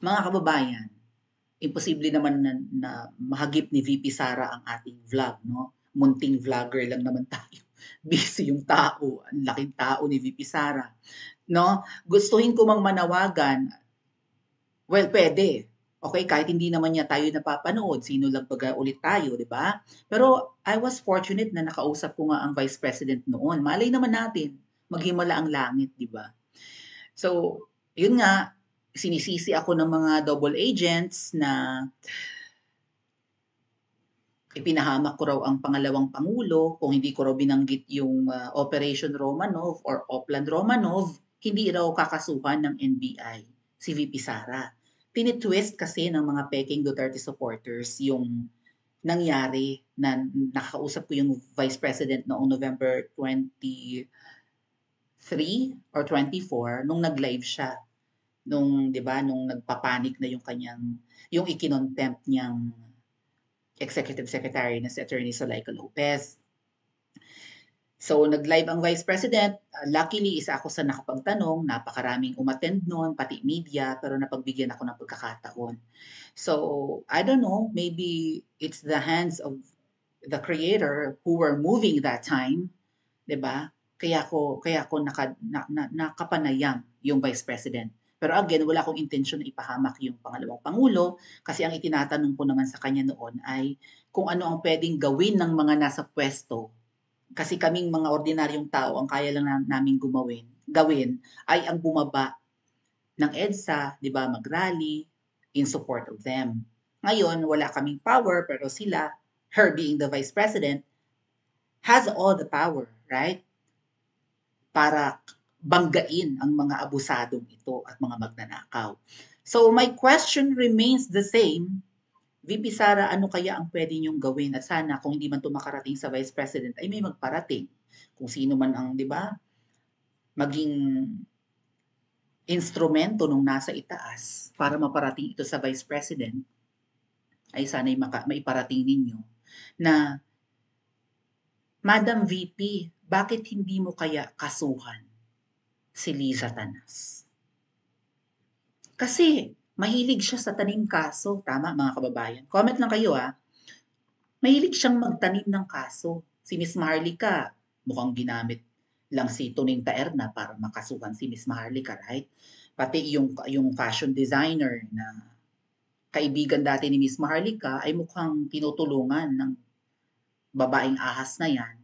Mga kababayan, imposible naman na mahagip ni VP Sara ang ating vlog, no? Munting vlogger lang naman tayo. Busy yung tao, ang laking tao ni VP Sara, no? Gustuhin ko mang manawagan, well, pwede. Okay, kahit hindi naman niya tayo napapanood, sino lang baga ulit tayo, di ba? Pero I was fortunate na nakausap ko nga ang Vice President noon. Malay naman natin, maghimala ang langit, di ba? So, yun nga, sinisisi ako ng mga double agents na ipinahamak ko raw ang pangalawang pangulo, kung hindi ko raw binanggit yung Operation Romanov or Opland Romanov, hindi raw kakasuhan ng NBI si VP Sara. Tinitwist kasi ng mga peking Duterte supporters yung nangyari na nakakausap ko yung Vice President noong November 23 or 24 nung nag-live siya. Nung, 'di ba, nung nagpapanik na yung kanyang yung ikinontempt niyang Executive Secretary na si Attorney Zuleika Lopez. So, nag-live ang Vice President. Luckily, isa ako sa nakapagtanong. Napakaraming umattend noon, pati media, pero napagbigyan ako ng pagkakataon. So, I don't know, maybe it's the hands of the creator who were moving that time, 'di ba? Kaya ko nakapanayam yung Vice President. Pero again, wala akong intensyon na ipahamak yung pangalawang pangulo kasi ang itinatanong ko naman sa kanya noon ay kung ano ang pwedeng gawin ng mga nasa pwesto. Kasi kaming mga ordinaryong tao, ang kaya lang namin gawin ay ang bumaba ng EDSA, 'di ba, mag-rally in support of them. Ngayon, wala kaming power pero sila, her being the Vice President, has all the power, right? Para banggain ang mga abusadong ito at mga magnanakaw. So my question remains the same. VP Sara, ano kaya ang pwede niyong gawin? At sana kung hindi man ito makarating sa Vice President, ay may magparating. Kung sino man ang, di ba, maging instrumento nung nasa itaas para maparating ito sa Vice President, ay sana'y maiparating ninyo na, Madam VP, bakit hindi mo kaya kasuhan si Liza Tanas? Kasi mahilig siya sa tanim kaso. Tama, mga kababayan? Comment lang kayo, ah. Mahilig siyang magtanim ng kaso. Si Miss Maharlika, mukhang ginamit lang si Tuning Taerna para makasuhan si Miss Maharlika, right? Pati yung fashion designer na kaibigan dati ni Miss Maharlika ay mukhang tinutulungan ng babaeng ahas na yan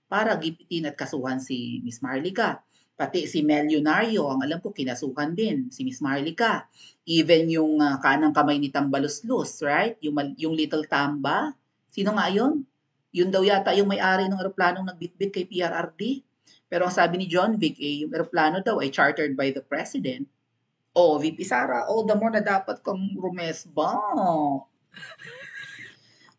para gipitin at kasuhan si Miss Maharlika. Pati si Mel Leonario, ang alam ko, kinasuhan din si Miss Maharlika. Even yung kanang kamay ni Tambaluslos, right? Yung Little Tamba. Sino nga yun? Yun daw yata yung may-ari ng eroplanong nagbitbit kay PRRD. Pero ang sabi ni John Vic, yung eroplano daw ay chartered by the President. O, VP Sara, all the more na dapat kang rumesba.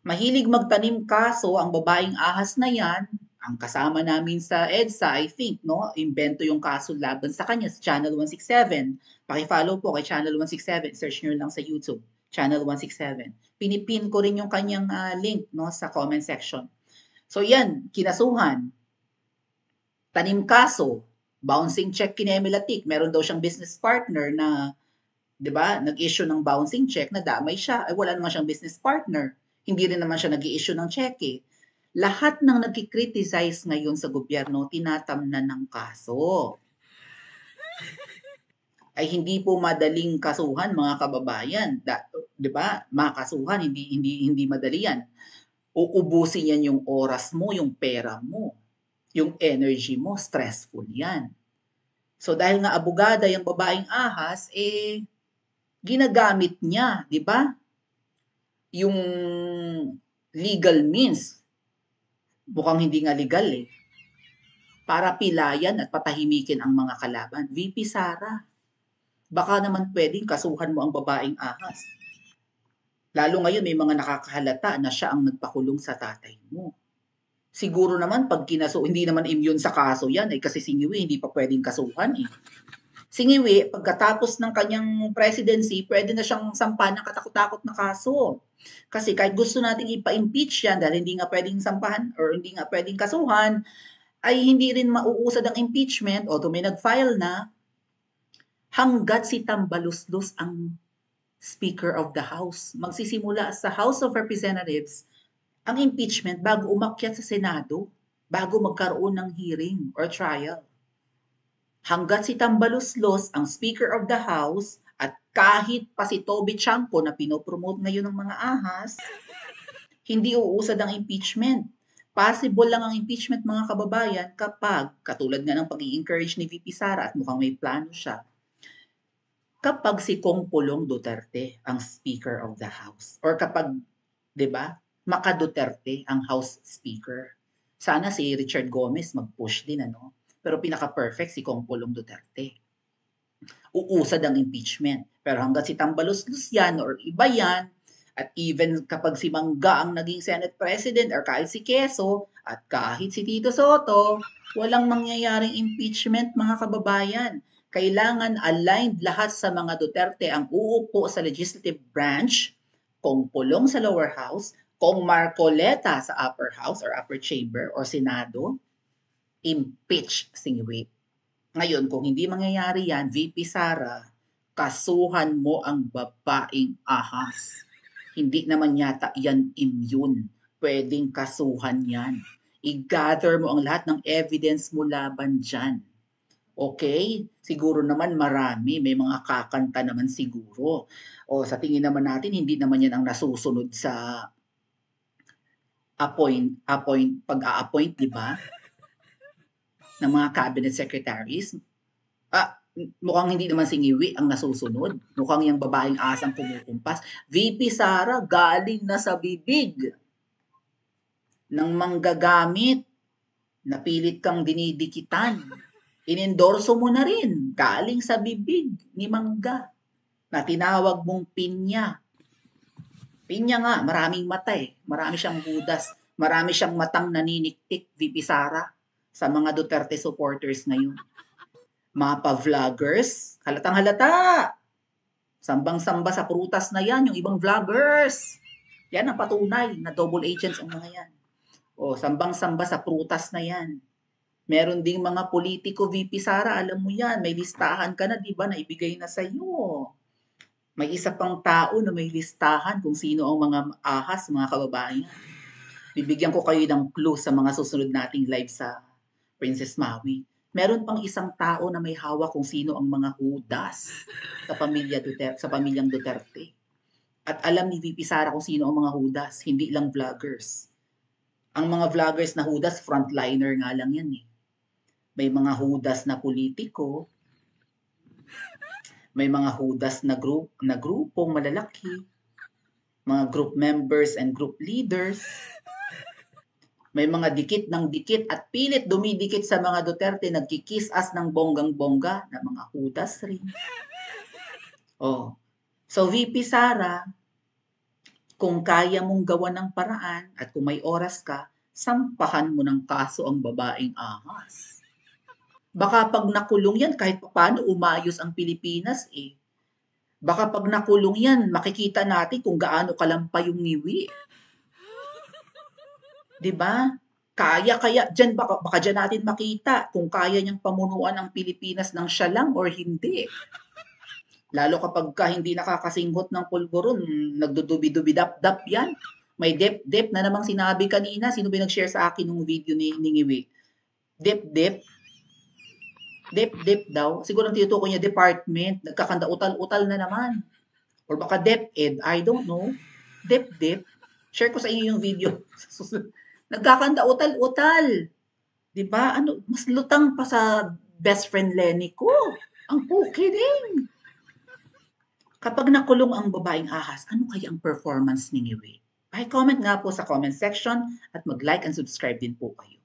Mahilig magtanim kaso ang babaeng ahas na yan, ang kasama namin sa EDSA, I think, no? Imbento yung kaso laban sa kanya sa Channel 167. Paki-follow po kay Channel 167. Search nyo lang sa YouTube, Channel 167. Pinipin ko rin yung kanyang link, no, sa comment section. So yan, kinasuhan. Tanim kaso, bouncing check kina Emelatik. Meron daw siyang business partner na, 'di ba, nag-issue ng bouncing check na damay siya. Ay wala naman siyang business partner. Hindi rin naman siya nag-i-issue ng cheque. Lahat ng nagki-criticize ngayon sa gobyerno, tinatamnan ng kaso. Ay hindi po madaling kasuhan, mga kababayan. 'Di ba? Makasuhan, hindi madali yan. Uubusin yan yung oras mo, yung pera mo, yung energy mo, stressful yan. So dahil nga abogada yung babaeng ahas, ginagamit niya, 'di ba? Yung legal means, mukhang hindi nga legal para pilayan at patahimikin ang mga kalaban. VP Sara, baka naman pwedeng kasuhan mo ang babaeng ahas. Lalo ngayon may mga nakakahalata na siya ang nagpakulong sa tatay mo. Siguro naman pag hindi naman immune sa kaso yan kasi singiwi hindi pa pwedeng kasuhan Singiwi, pagkatapos ng kanyang presidency, pwede na siyang sampahan ng katakot-takot na kaso. Kasi kahit gusto nating ipa-impeach yan dahil hindi nga pwedeng sampahan or hindi nga pwedeng kasuhan, ay hindi rin mauusad ang impeachment, although may nag-file na, hanggat si Tambaluslos ang Speaker of the House. Magsisimula sa House of Representatives ang impeachment bago umakyat sa Senado, bago magkaroon ng hearing or trial. Hanggat si Tambaluslos ang Speaker of the House at kahit pa si Toby Chanco na pinopromote ngayon ng mga ahas, hindi uusad ang impeachment. Possible lang ang impeachment mga kababayan kapag, katulad nga ng pag-i-encourage ni VP Sara at mukhang may plano siya, kapag si Kong Pulong Duterte ang Speaker of the House. Or kapag, di ba, Maka Duterte ang House Speaker. Sana si Richard Gomez mag-push din, ano? Pero pinaka-perfect si Kong Pulong Duterte. Uusad ang impeachment. Pero hanggat si Tambaluslos yan or iba yan, at even kapag si Mangga ang naging Senate President or kahit si Quezon at kahit si Tito Soto, walang mangyayaring impeachment mga kababayan. Kailangan aligned lahat sa mga Duterte ang uupo sa legislative branch, Kong Pulong sa lower house, Kong Marcoleta sa upper house or upper chamber or Senado, impeach Singway. Ngayon, kung hindi mangyayari yan, VP Sara, kasuhan mo ang babaeng ahas. Hindi naman yata yan immune. Pwedeng kasuhan yan. I-gather mo ang lahat ng evidence mo laban dyan. Okay? Siguro naman marami. May mga kakanta naman siguro. O sa tingin naman natin, hindi naman yan ang nasusunod sa pag-a-appoint, di ba? Ng mga cabinet secretaries. Mukhang hindi naman si Ngiwi ang nasusunod. Mukhang yung babaeng asang kumukumpas. VP Sara, galing na sa bibig ng manggagamit. Napilit kang dinidikitan. Inendorso mo na rin. Galing sa bibig ni Mangga na tinawag mong pinya. Pinya nga, maraming mata eh. Marami siyang budas. Marami siyang matang naniniktik, VP Sara, sa mga Duterte supporters ngayon. Mga pa-vloggers, halatang halata. Sambang-samba sa prutas na yan, yung ibang vloggers. Yan ang patunay na double agents ang mga yan. O, sambang-samba sa prutas na yan. Meron ding mga politiko, VP Sara, alam mo yan, may listahan ka na, di ba, na ibigay na sa'yo. May isa pang tao na may listahan kung sino ang mga ahas, mga kababayan. Bibigyan ko kayo ng clue sa mga susunod nating live sa Princess Maui. Meron pang isang tao na may hawak kung sino ang mga hudas sa pamilyang Duterte. At alam ni VP Sara kung sino ang mga hudas, hindi lang vloggers. Ang mga vloggers na hudas, frontliner nga lang yan eh. May mga hudas na politiko, may mga hudas na grupong malalaki, mga group members and group leaders. May mga dikit ng dikit at pilit dumidikit sa mga Duterte, nagkikiss-ass ng bonggang-bongga na mga hudas rin. Oh. So VP Sara, kung kaya mong gawa ng paraan at kung may oras ka, sampahan mo ng kaso ang babaeng ahas. Baka pag nakulong yan, kahit paano umayos ang Pilipinas eh. Baka pag nakulong yan, makikita natin kung gaano kalampay yung Ngiwi. Diba? Kaya dyan, baka dyan natin makita kung kaya niyang pamunuan ang Pilipinas ng siya lang or hindi. Lalo kapag hindi nakakasinghot ng pulburon, nagdudubi-dubi-dap-dap yan. May dep-dep na namang sinabi kanina. Sino ba nag-share sa akin ng video ni Ngiwi? Dep-dep? Dep-dep daw. Siguro ang tinutukoy niya department. Nagkakanda utal-utal na naman. Or baka DepEd. I don't know. Dep-dep. Share ko sa inyo yung video. Nagkakanda utal-utal. Diba? Ano, mas lutang pa sa best friend Lenny ko. Ang puki din. Kapag nakulong ang babaeng ahas, ano kaya ang performance ni Ngiwi? I-comment nga po sa comment section at mag-like and subscribe din po kayo.